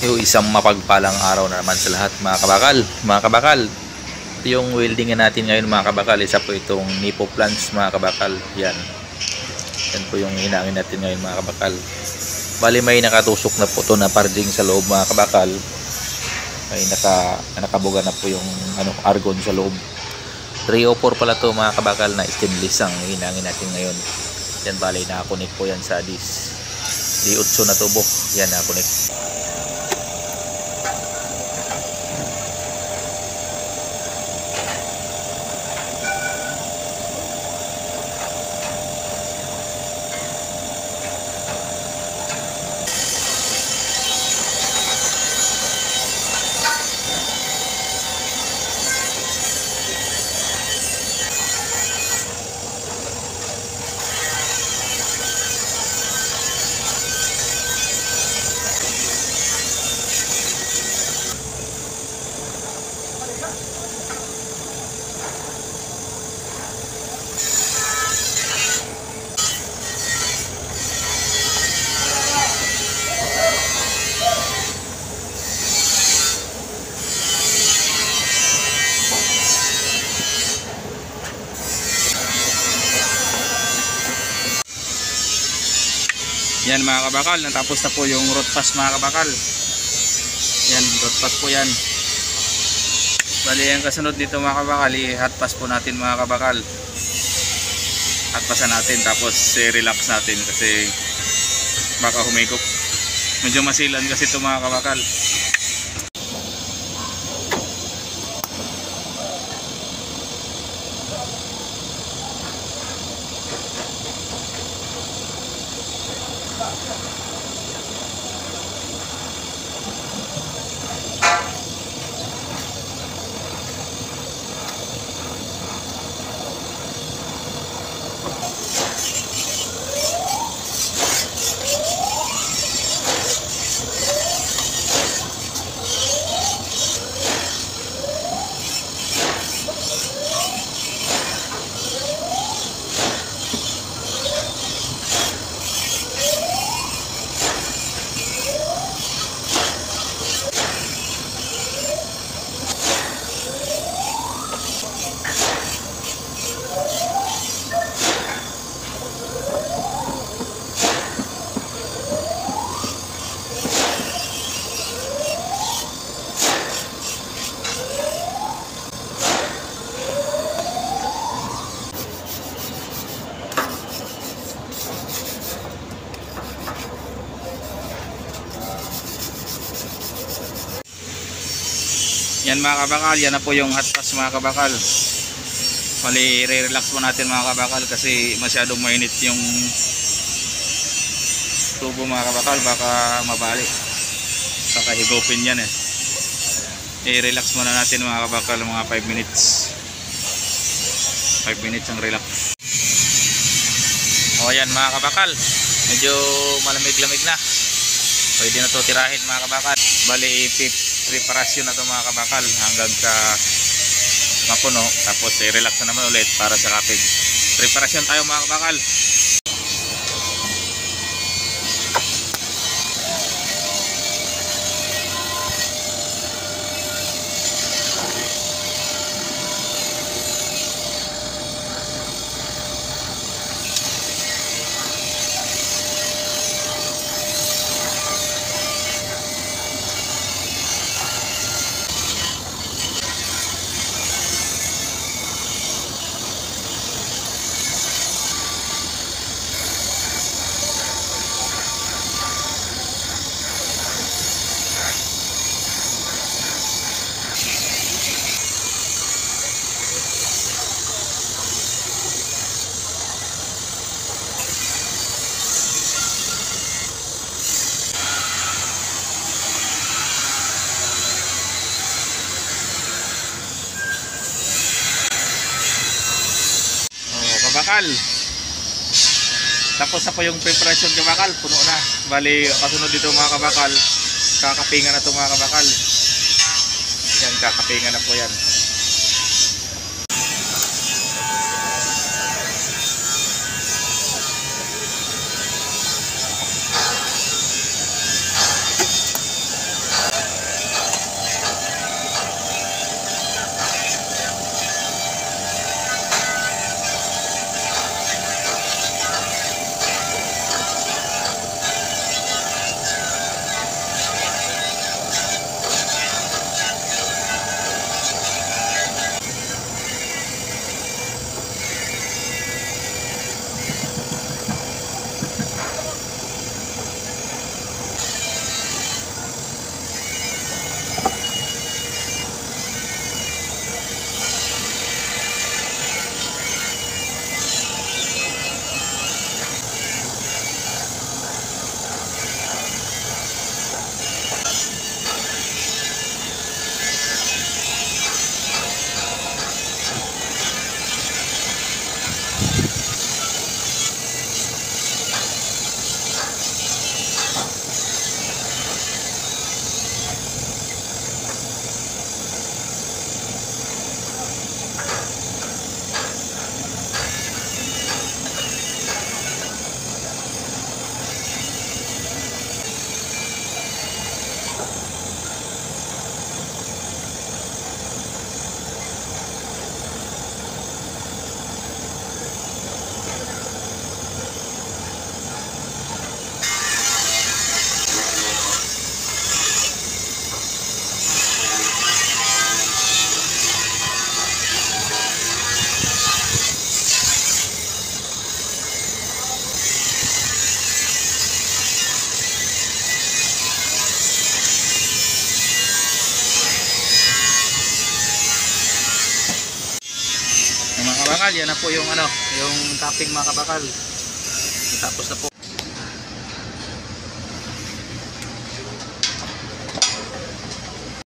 Yung isang mapagpalang araw na naman sa lahat mga kabakal. Mga kabakal, ito yung weldingan natin ngayon mga kabakal. Isa po itong Nipo plants mga kabakal. Yan. Yan po yung hinangin natin ngayon mga kabakal. Bali may nakatusok na po ito na parding sa loob mga kabakal. May nakabuga na po yung argon sa loob. 304 pala to mga kabakal na stainless ang hinangin natin ngayon. Yan bali nakakunik po yan sa D8 na tubo. Yan nakakunik. Yan mga kabakal, natapos na po yung root pass mga kabakal. Yan, root pass po yan. Bali ang kasunod dito mga kabakal, i-hot pass po natin mga kabakal. Hot passan natin tapos relax natin kasi baka humikop. Medyo masilan kasi ito mga kabakal. Yan mga kabakal, yan na po yung hot pass mga kabakal. Mali re-relax mo natin mga kabakal kasi masyadong mainit yung tubo mga kabakal, baka mabali. Baka higopin yan I-relax muna natin mga kabakal, mga 5 minutes. 5 minutes ang relax. O yan mga kabakal, medyo malamig-lamig na. Pwede na to tirahin mga kabakal. Bali preparasyon na to mga kabakal hanggang sa mapuno, tapos relax na naman ulit para sa kapig. Preparasyon tayo mga kabakal. Kabakal, tapos na po yung preparation kabakal, puno na. Bali kasunod dito mga kabakal, kakapingan na to mga kabakal. Yan, kakapingan na po yan. kabakal, yan na po yung ano, yung topping mga kabakal. Tapos na po.